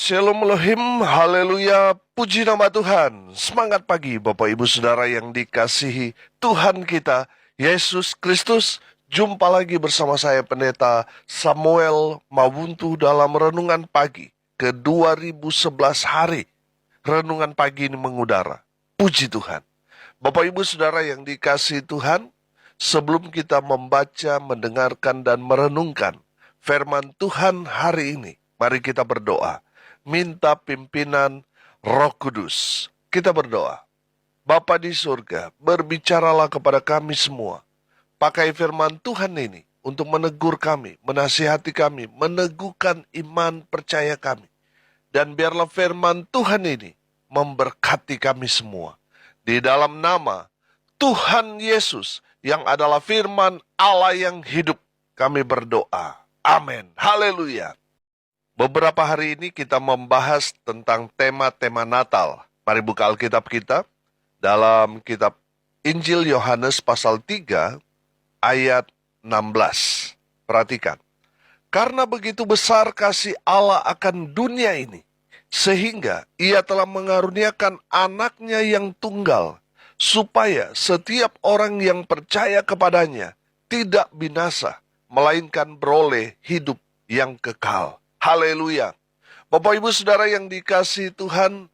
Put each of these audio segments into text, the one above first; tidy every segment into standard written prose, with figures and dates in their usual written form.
Shalom Elohim, haleluya, puji nama Tuhan. Semangat pagi Bapak Ibu Saudara yang dikasihi Tuhan kita, Yesus Kristus. Jumpa lagi bersama saya Pendeta Samuel Mawuntu dalam Renungan Pagi ke 2011 hari. Renungan pagi ini mengudara, puji Tuhan. Bapak Ibu Saudara yang dikasihi Tuhan, sebelum kita membaca, mendengarkan, dan merenungkan firman Tuhan hari ini, mari kita berdoa. Minta pimpinan Roh Kudus. Kita berdoa. Bapa di surga, berbicaralah kepada kami semua. Pakai firman Tuhan ini untuk menegur kami, menasihati kami, meneguhkan iman percaya kami. Dan biarlah firman Tuhan ini memberkati kami semua. Di dalam nama Tuhan Yesus yang adalah firman Allah yang hidup, kami berdoa. Amin. Haleluya. Beberapa hari ini kita membahas tentang tema-tema Natal. Mari buka Alkitab kita dalam kitab Injil Yohanes pasal 3 ayat 16. Perhatikan. Karena begitu besar kasih Allah akan dunia ini, sehingga ia telah mengaruniakan anaknya yang tunggal, supaya setiap orang yang percaya kepadanya tidak binasa, melainkan beroleh hidup yang kekal. Haleluya. Bapak Ibu Saudara yang dikasihi Tuhan,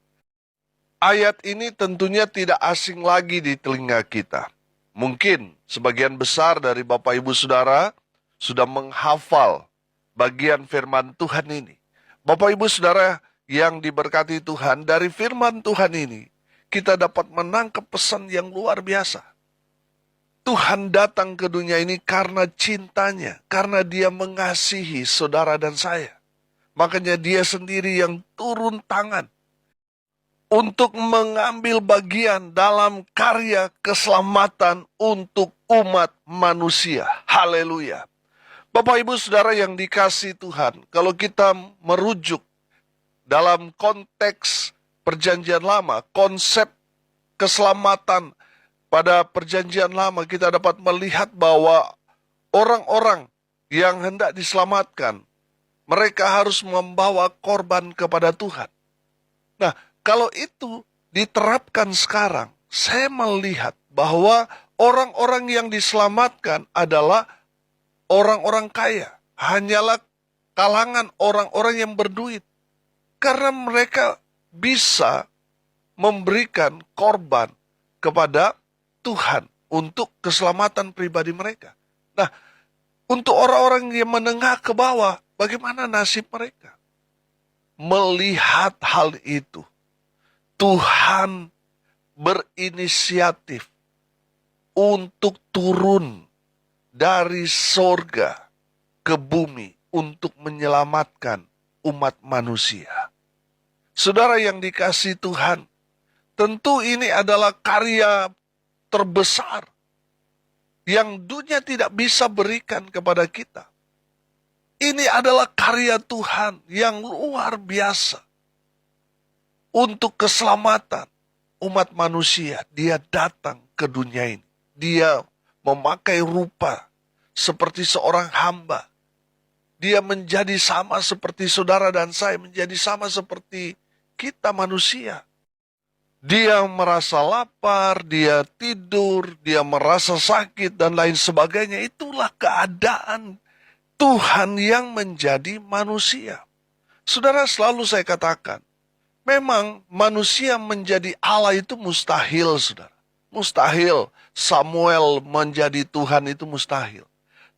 ayat ini tentunya tidak asing lagi di telinga kita. Mungkin sebagian besar dari Bapak Ibu Saudara sudah menghafal bagian firman Tuhan ini. Bapak Ibu Saudara yang diberkati Tuhan, dari firman Tuhan ini kita dapat menangkap pesan yang luar biasa. Tuhan datang ke dunia ini karena cintanya, karena Dia mengasihi saudara dan saya. Makanya Dia sendiri yang turun tangan untuk mengambil bagian dalam karya keselamatan untuk umat manusia. Haleluya. Bapak Ibu Saudara yang dikasihi Tuhan, kalau kita merujuk dalam konteks perjanjian lama, konsep keselamatan pada perjanjian lama, kita dapat melihat bahwa orang-orang yang hendak diselamatkan, mereka harus membawa korban kepada Tuhan. Nah, kalau itu diterapkan sekarang, saya melihat bahwa orang-orang yang diselamatkan adalah orang-orang kaya. Hanyalah kalangan orang-orang yang berduit. Karena mereka bisa memberikan korban kepada Tuhan untuk keselamatan pribadi mereka. Nah, untuk orang-orang yang menengah ke bawah, bagaimana nasib mereka? Melihat hal itu, Tuhan berinisiatif untuk turun dari sorga ke bumi untuk menyelamatkan umat manusia. Saudara yang dikasihi Tuhan, tentu ini adalah karya terbesar yang dunia tidak bisa berikan kepada kita. Ini adalah karya Tuhan yang luar biasa. Untuk keselamatan umat manusia, Dia datang ke dunia ini. Dia memakai rupa seperti seorang hamba. Dia menjadi sama seperti saudara dan saya, menjadi sama seperti kita manusia. Dia merasa lapar, dia tidur, dia merasa sakit, dan lain sebagainya. Itulah keadaan Tuhan yang menjadi manusia. Saudara, selalu saya katakan, memang manusia menjadi Allah itu mustahil, saudara. Mustahil. Samuel menjadi Tuhan itu mustahil.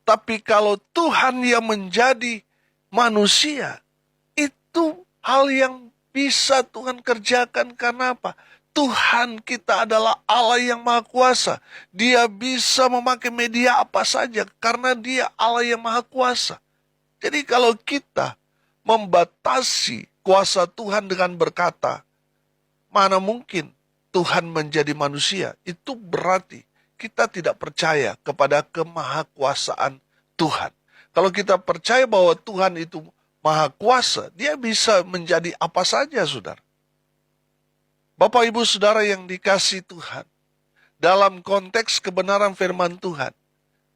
Tapi kalau Tuhan yang menjadi manusia, itu hal yang bisa Tuhan kerjakan. Karena apa? Tuhan kita adalah Allah yang Maha Kuasa. Dia bisa memakai media apa saja karena Dia Allah yang Maha Kuasa. Jadi kalau kita membatasi kuasa Tuhan dengan berkata, mana mungkin Tuhan menjadi manusia, itu berarti kita tidak percaya kepada kemahakuasaan Tuhan. Kalau kita percaya bahwa Tuhan itu Maha Kuasa, Dia bisa menjadi apa saja, saudara. Bapak Ibu Saudara yang dikasihi Tuhan, dalam konteks kebenaran firman Tuhan,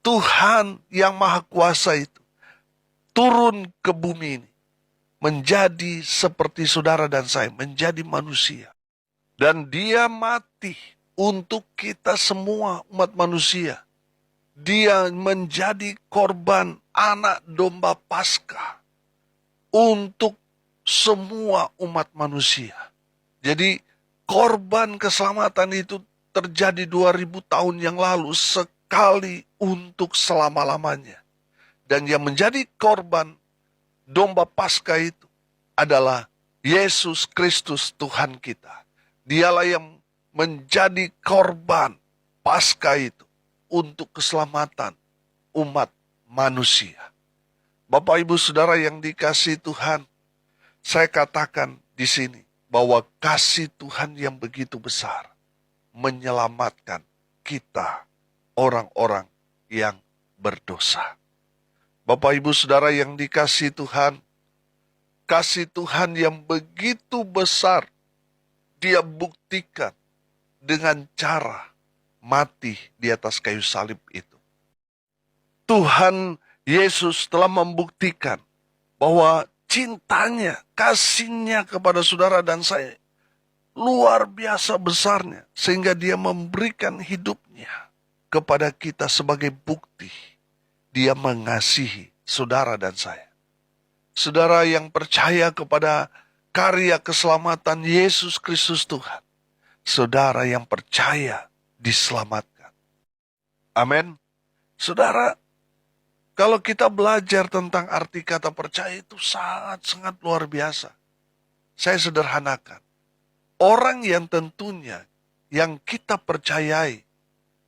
Tuhan yang Maha Kuasa itu turun ke bumi ini menjadi seperti saudara dan saya, menjadi manusia. Dan dia mati untuk kita semua umat manusia. Dia menjadi korban anak domba Paskah untuk semua umat manusia. Jadi korban keselamatan itu terjadi 2000 tahun yang lalu sekali untuk selama-lamanya. Dan yang menjadi korban domba Paskah itu adalah Yesus Kristus Tuhan kita. Dialah yang menjadi korban Paskah itu untuk keselamatan umat manusia. Bapak Ibu Saudara yang dikasihi Tuhan, saya katakan di sini bahwa kasih Tuhan yang begitu besar menyelamatkan kita, orang-orang yang berdosa. Bapak Ibu Saudara yang dikasihi Tuhan, kasih Tuhan yang begitu besar dia buktikan dengan cara mati di atas kayu salib itu. Tuhan Yesus telah membuktikan bahwa cintanya, kasihnya kepada saudara dan saya luar biasa besarnya, sehingga dia memberikan hidupnya kepada kita sebagai bukti dia mengasihi saudara dan saya. Saudara yang percaya kepada karya keselamatan Yesus Kristus Tuhan, saudara yang percaya diselamatkan. Amin. Saudara, kalau kita belajar tentang arti kata percaya itu sangat-sangat luar biasa. Saya sederhanakan. Orang yang tentunya yang kita percayai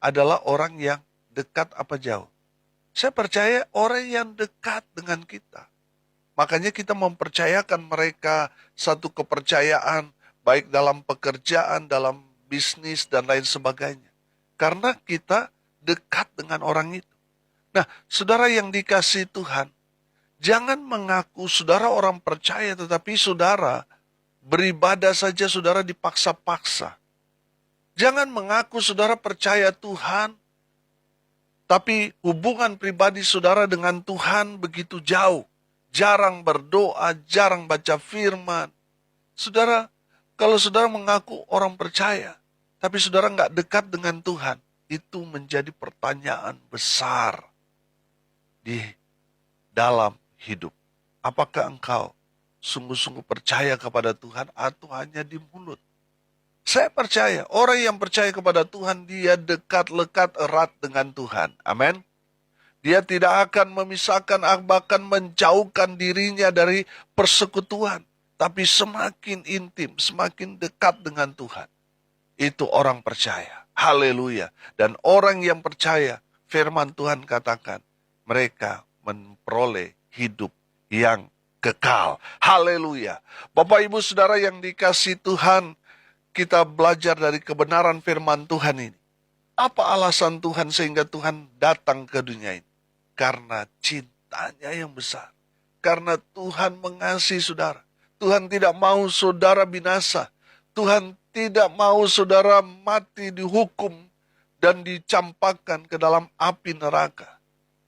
adalah orang yang dekat apa jauh. Saya percaya orang yang dekat dengan kita. Makanya kita mempercayakan mereka satu kepercayaan, baik dalam pekerjaan, dalam bisnis, dan lain sebagainya. Karena kita dekat dengan orang itu. Nah, saudara yang dikasihi Tuhan, jangan mengaku saudara orang percaya, tetapi saudara beribadah saja saudara dipaksa-paksa. Jangan mengaku saudara percaya Tuhan, tapi hubungan pribadi saudara dengan Tuhan begitu jauh. Jarang berdoa, jarang baca firman. Saudara, kalau saudara mengaku orang percaya, tapi saudara nggak dekat dengan Tuhan, itu menjadi pertanyaan besar di dalam hidup. Apakah engkau sungguh-sungguh percaya kepada Tuhan atau hanya di mulut? Saya percaya, orang yang percaya kepada Tuhan, dia dekat, lekat, erat dengan Tuhan. Amin. Dia tidak akan memisahkan, bahkan menjauhkan dirinya dari persekutuan. Tapi semakin intim, semakin dekat dengan Tuhan. Itu orang percaya. Haleluya. Dan orang yang percaya, firman Tuhan katakan, mereka memperoleh hidup yang kekal. Haleluya. Bapak Ibu Saudara yang dikasihi Tuhan, kita belajar dari kebenaran firman Tuhan ini. Apa alasan Tuhan sehingga Tuhan datang ke dunia ini? Karena cintanya yang besar. Karena Tuhan mengasihi saudara. Tuhan tidak mau saudara binasa. Tuhan tidak mau saudara mati dihukum dan dicampakkan ke dalam api neraka.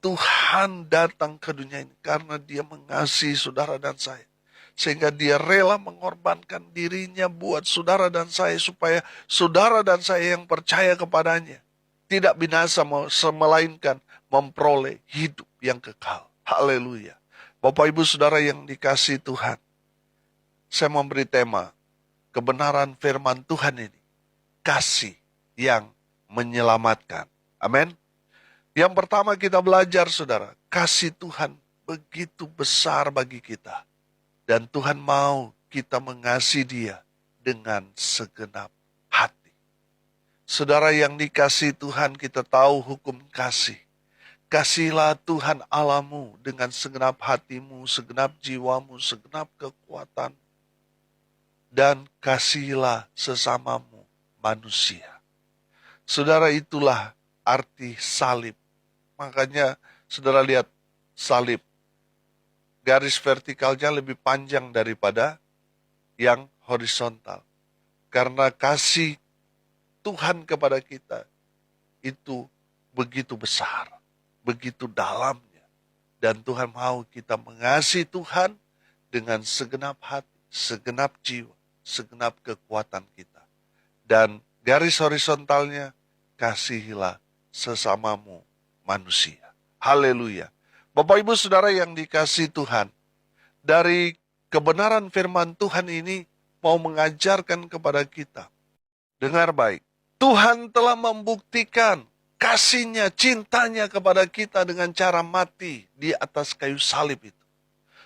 Tuhan datang ke dunia ini karena dia mengasihi saudara dan saya. Sehingga dia rela mengorbankan dirinya buat saudara dan saya, supaya saudara dan saya yang percaya kepadanya tidak binasa, melainkan memperoleh hidup yang kekal. Haleluya. Bapak Ibu Saudara yang dikasihi Tuhan, saya memberi tema kebenaran firman Tuhan ini, kasih yang menyelamatkan. Amin. Yang pertama kita belajar saudara, kasih Tuhan begitu besar bagi kita. Dan Tuhan mau kita mengasihi dia dengan segenap hati. Saudara yang dikasihi Tuhan, kita tahu hukum kasih. Kasihilah Tuhan Allahmu dengan segenap hatimu, segenap jiwamu, segenap kekuatan. Dan kasihilah sesamamu manusia. Saudara, itulah arti salib. Makanya saudara lihat salib. Garis vertikalnya lebih panjang daripada yang horizontal. Karena kasih Tuhan kepada kita itu begitu besar, begitu dalamnya. Dan Tuhan mau kita mengasihi Tuhan dengan segenap hati, segenap jiwa, segenap kekuatan kita. Dan garis horizontalnya, kasihilah sesamamu manusia. Haleluya. Bapak Ibu Saudara yang dikasihi Tuhan, dari kebenaran firman Tuhan ini mau mengajarkan kepada kita. Dengar baik, Tuhan telah membuktikan kasihnya, cintanya kepada kita dengan cara mati di atas kayu salib itu.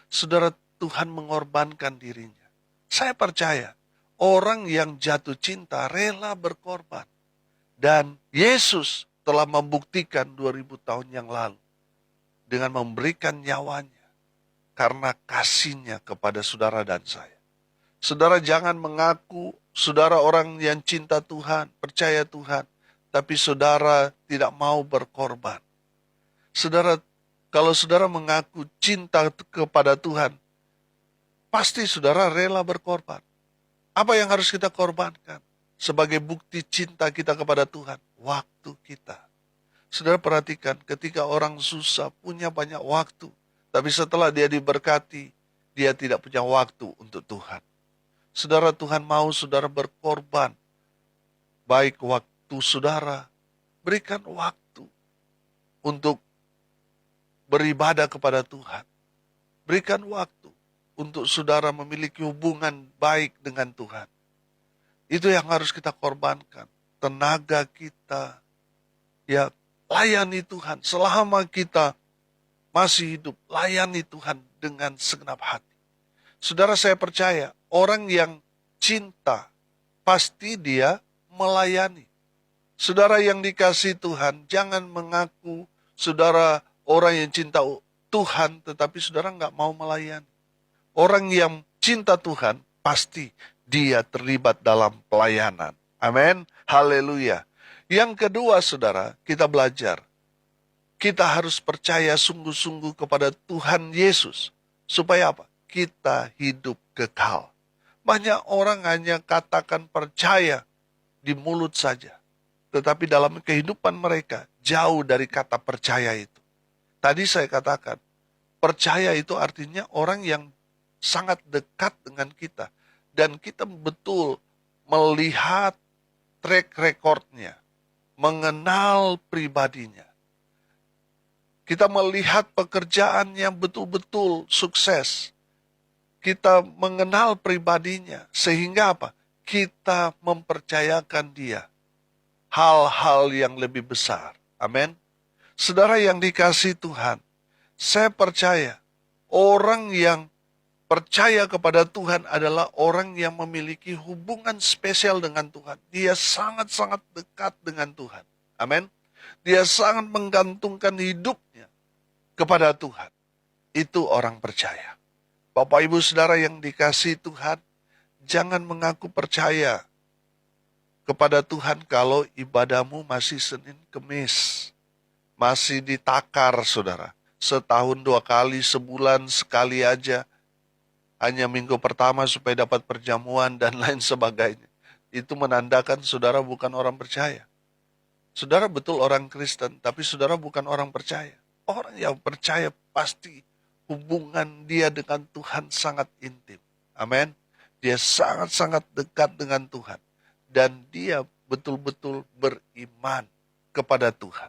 Saudara, Tuhan mengorbankan dirinya. Saya percaya, orang yang jatuh cinta rela berkorban. Dan Yesus telah membuktikan 2000 tahun yang lalu dengan memberikan nyawanya karena kasihnya kepada saudara dan saya. Saudara jangan mengaku saudara orang yang cinta Tuhan, percaya Tuhan, tapi saudara tidak mau berkorban. Saudara, kalau saudara mengaku cinta kepada Tuhan, pasti saudara rela berkorban. Apa yang harus kita korbankan sebagai bukti cinta kita kepada Tuhan? Waktu kita. Saudara perhatikan, ketika orang susah, punya banyak waktu, tapi setelah dia diberkati, dia tidak punya waktu untuk Tuhan. Saudara, Tuhan mau saudara berkorban. Baik waktu saudara, berikan waktu untuk beribadah kepada Tuhan. Berikan waktu untuk saudara memiliki hubungan baik dengan Tuhan. Itu yang harus kita korbankan. Tenaga kita, ya layani Tuhan. Selama kita masih hidup, layani Tuhan dengan segenap hati. Saudara, saya percaya orang yang cinta, pasti dia melayani. Saudara yang dikasihi Tuhan, jangan mengaku saudara orang yang cinta Tuhan, tetapi saudara nggak mau melayani. Orang yang cinta Tuhan, pasti dia terlibat dalam pelayanan. Amin. Haleluya. Yang kedua, saudara, kita belajar. Kita harus percaya sungguh-sungguh kepada Tuhan Yesus. Supaya apa? Kita hidup kekal. Banyak orang hanya katakan percaya di mulut saja. Tetapi dalam kehidupan mereka, jauh dari kata percaya itu. Tadi saya katakan, percaya itu artinya orang yang sangat dekat dengan kita. Dan kita betul melihat track recordnya, mengenal pribadinya. Kita melihat pekerjaan yang betul-betul sukses. Kita mengenal pribadinya. Sehingga apa? Kita mempercayakan dia hal-hal yang lebih besar. Amin. Saudara yang dikasihi Tuhan, saya percaya orang yang percaya kepada Tuhan adalah orang yang memiliki hubungan spesial dengan Tuhan. Dia sangat-sangat dekat dengan Tuhan. Amin. Dia sangat menggantungkan hidupnya kepada Tuhan. Itu orang percaya. Bapak Ibu Saudara yang dikasihi Tuhan, jangan mengaku percaya kepada Tuhan kalau ibadahmu masih Senin Kemis. Masih ditakar, saudara. Setahun 2 kali, sebulan sekali aja. Hanya minggu pertama supaya dapat perjamuan dan lain sebagainya. Itu menandakan saudara bukan orang percaya. Saudara betul orang Kristen, tapi saudara bukan orang percaya. Orang yang percaya pasti hubungan dia dengan Tuhan sangat intim. Amin. Dia sangat-sangat dekat dengan Tuhan. Dan dia betul-betul beriman kepada Tuhan.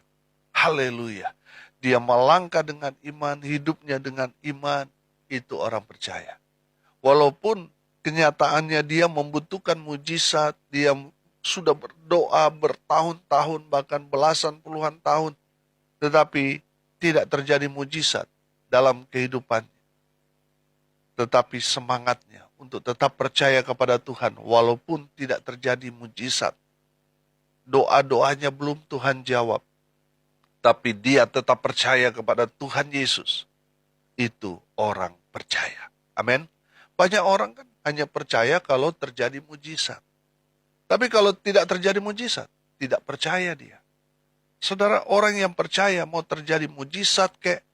Haleluya. Dia melangkah dengan iman, hidupnya dengan iman. Itu orang percaya. Walaupun kenyataannya dia membutuhkan mujizat, dia sudah berdoa bertahun-tahun, bahkan belasan puluhan tahun. Tetapi tidak terjadi mujizat dalam kehidupannya. Tetapi semangatnya untuk tetap percaya kepada Tuhan walaupun tidak terjadi mujizat. Doa-doanya belum Tuhan jawab. Tapi dia tetap percaya kepada Tuhan Yesus. Itu orang percaya. Amin. Banyak orang kan hanya percaya kalau terjadi mujizat. Tapi kalau tidak terjadi mujizat, tidak percaya dia. Saudara, orang yang percaya mau terjadi mujizat kek,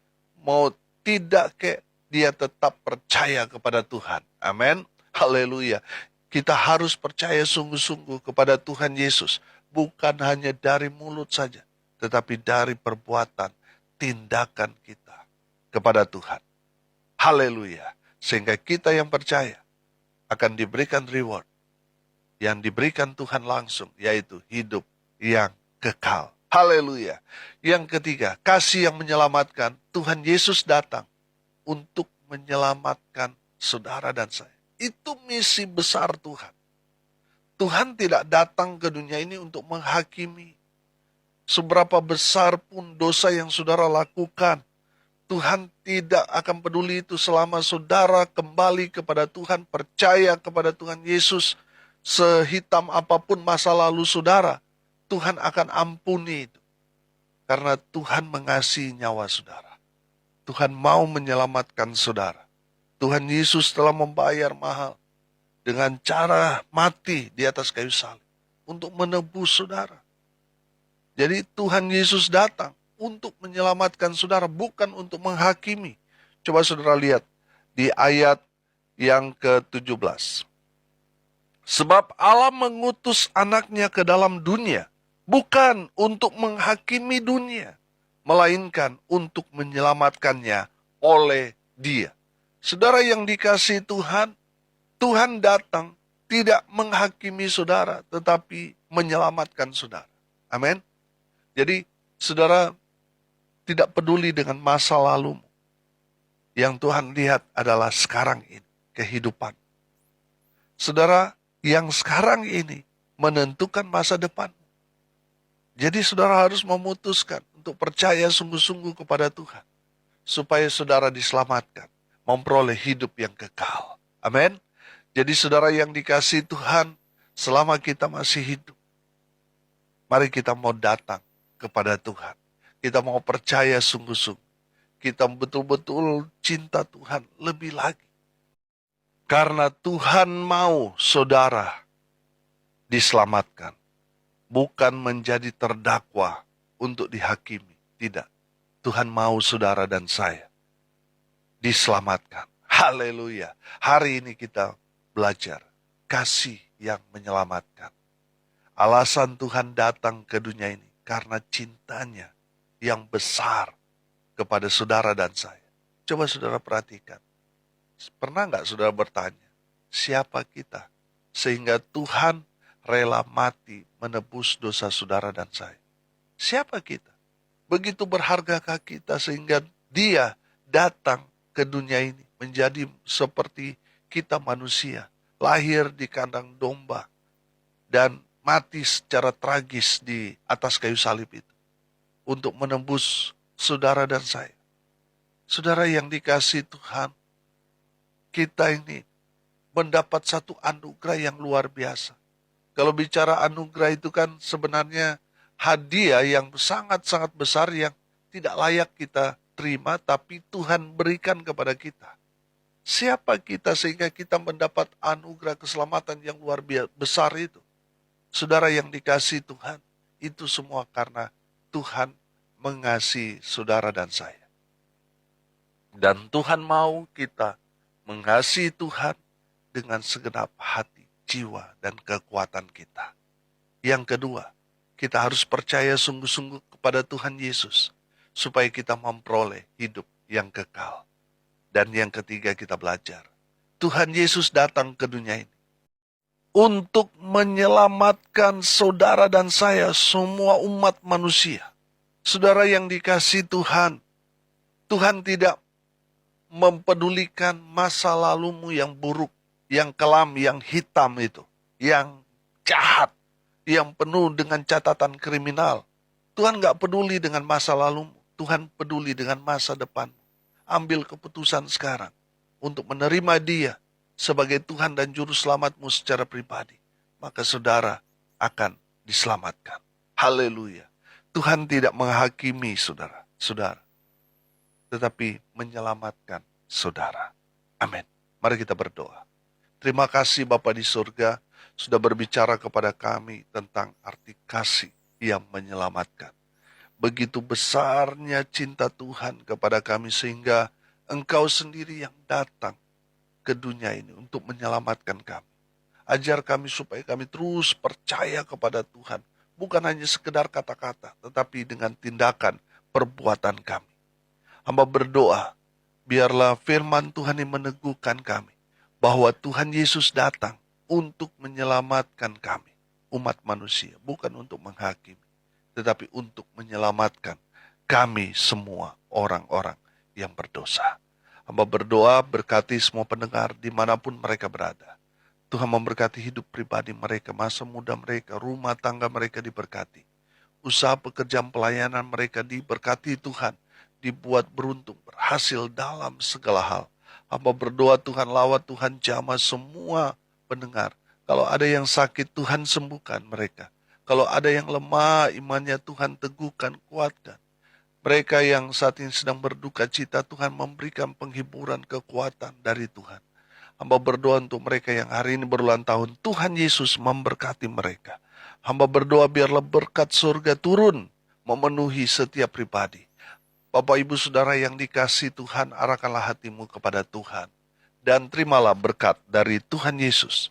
mau tidak kek, dia tetap percaya kepada Tuhan. Amin. Haleluya. Kita harus percaya sungguh-sungguh kepada Tuhan Yesus. Bukan hanya dari mulut saja, tetapi dari perbuatan, tindakan kita kepada Tuhan. Haleluya. Sehingga kita yang percaya akan diberikan reward yang diberikan Tuhan langsung, yaitu hidup yang kekal. Haleluya. Yang ketiga, kasih yang menyelamatkan. Tuhan Yesus datang untuk menyelamatkan saudara dan saya. Itu misi besar Tuhan. Tuhan tidak datang ke dunia ini untuk menghakimi. Seberapa besar pun dosa yang saudara lakukan, Tuhan tidak akan peduli itu selama saudara kembali kepada Tuhan, percaya kepada Tuhan Yesus. Sehitam apapun masa lalu saudara, Tuhan akan ampuni itu. Karena Tuhan mengasihi nyawa saudara. Tuhan mau menyelamatkan saudara. Tuhan Yesus telah membayar mahal dengan cara mati di atas kayu salib untuk menebus saudara. Jadi Tuhan Yesus datang untuk menyelamatkan saudara, bukan untuk menghakimi. Coba saudara lihat di ayat yang ke-17. Sebab Allah mengutus anaknya ke dalam dunia, bukan untuk menghakimi dunia, melainkan untuk menyelamatkannya oleh Dia. Saudara yang dikasihi Tuhan, Tuhan datang tidak menghakimi saudara, tetapi menyelamatkan saudara. Amin. Jadi saudara tidak peduli dengan masa lalumu. Yang Tuhan lihat adalah sekarang ini, kehidupan. Saudara, yang sekarang ini menentukan masa depan. Jadi saudara harus memutuskan untuk percaya sungguh-sungguh kepada Tuhan. Supaya saudara diselamatkan, memperoleh hidup yang kekal. Amin. Jadi saudara yang dikasihi Tuhan, selama kita masih hidup, mari kita mau datang kepada Tuhan. Kita mau percaya sungguh-sungguh. Kita betul-betul cinta Tuhan lebih lagi. Karena Tuhan mau saudara diselamatkan. Bukan menjadi terdakwa untuk dihakimi. Tidak. Tuhan mau saudara dan saya diselamatkan. Haleluya. Hari ini kita belajar kasih yang menyelamatkan. Alasan Tuhan datang ke dunia ini karena cintanya yang besar kepada saudara dan saya. Coba saudara perhatikan. Pernah nggak saudara bertanya, siapa kita? Sehingga Tuhan rela mati menebus dosa saudara dan saya. Siapa kita? Begitu berhargakah kita sehingga Dia datang ke dunia ini menjadi seperti kita manusia. Lahir di kandang domba dan mati secara tragis di atas kayu salib itu. Untuk menembus saudara dan saya. Saudara yang dikasihi Tuhan, kita ini mendapat satu anugerah yang luar biasa. Kalau bicara anugerah itu kan sebenarnya hadiah yang sangat-sangat besar yang tidak layak kita terima, tapi Tuhan berikan kepada kita. Siapa kita sehingga kita mendapat anugerah keselamatan yang luar biasa besar itu? Saudara yang dikasihi Tuhan, itu semua karena Tuhan mengasihi saudara dan saya. Dan Tuhan mau kita mengasihi Tuhan dengan segenap hati, jiwa, dan kekuatan kita. Yang kedua, kita harus percaya sungguh-sungguh kepada Tuhan Yesus, supaya kita memperoleh hidup yang kekal. Dan yang ketiga kita belajar, Tuhan Yesus datang ke dunia ini untuk menyelamatkan saudara dan saya, semua umat manusia. Saudara yang dikasihi Tuhan, Tuhan tidak mempedulikan masa lalumu yang buruk, yang kelam, yang hitam itu, yang jahat, yang penuh dengan catatan kriminal. Tuhan gak peduli dengan masa lalumu, Tuhan peduli dengan masa depanmu. Ambil keputusan sekarang untuk menerima Dia sebagai Tuhan dan Juru Selamatmu secara pribadi. Maka saudara akan diselamatkan. Haleluya. Tuhan tidak menghakimi saudara, tetapi menyelamatkan saudara. Amin. Mari kita berdoa. Terima kasih Bapa di surga sudah berbicara kepada kami tentang arti kasih yang menyelamatkan. Begitu besarnya cinta Tuhan kepada kami sehingga Engkau sendiri yang datang ke dunia ini untuk menyelamatkan kami. Ajar kami supaya kami terus percaya kepada Tuhan. Bukan hanya sekedar kata-kata, tetapi dengan tindakan perbuatan kami. Hamba berdoa, Biarlah firman Tuhan yang meneguhkan kami bahwa Tuhan Yesus datang untuk menyelamatkan kami, umat manusia, bukan untuk menghakimi, tetapi untuk menyelamatkan kami semua orang-orang yang berdosa. Hamba berdoa berkati semua pendengar dimanapun mereka berada. Tuhan memberkati hidup pribadi mereka, masa muda mereka, rumah tangga mereka diberkati. Usaha pekerjaan pelayanan mereka diberkati Tuhan, dibuat beruntung, berhasil dalam segala hal. Hamba berdoa Tuhan lawat, Tuhan jamah semua pendengar. Kalau ada yang sakit, Tuhan sembuhkan mereka. Kalau ada yang lemah imannya, Tuhan teguhkan, kuatkan. Mereka yang saat ini sedang berduka cita, Tuhan memberikan penghiburan, kekuatan dari Tuhan. Hamba berdoa untuk mereka yang hari ini berulang tahun, Tuhan Yesus memberkati mereka. Hamba berdoa biarlah berkat surga turun, memenuhi setiap pribadi. Bapak Ibu Saudara yang dikasihi Tuhan, arahkanlah hatimu kepada Tuhan. Dan terimalah berkat dari Tuhan Yesus.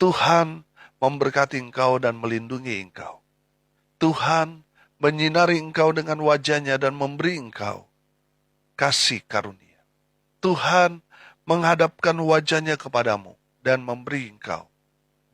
Tuhan memberkati engkau dan melindungi engkau. Tuhan menyinari engkau dengan wajahnya dan memberi engkau kasih karunia. Tuhan menghadapkan wajahnya kepadamu dan memberi engkau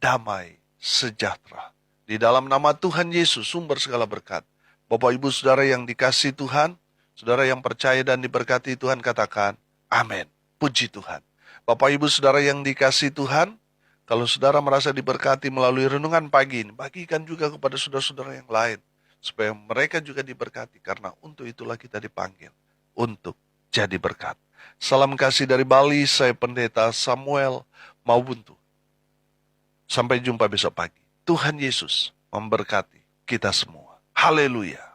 damai sejahtera. Di dalam nama Tuhan Yesus, sumber segala berkat. Bapak Ibu Saudara yang dikasihi Tuhan, saudara yang percaya dan diberkati Tuhan, katakan amin. Puji Tuhan. Bapak Ibu Saudara yang dikasihi Tuhan, kalau saudara merasa diberkati melalui renungan pagi ini, bagikan juga kepada saudara-saudara yang lain, supaya mereka juga diberkati, karena untuk itulah kita dipanggil, untuk jadi berkat. Salam kasih dari Bali, saya Pendeta Samuel Maubuntu. Sampai jumpa besok pagi. Tuhan Yesus memberkati kita semua. Haleluya.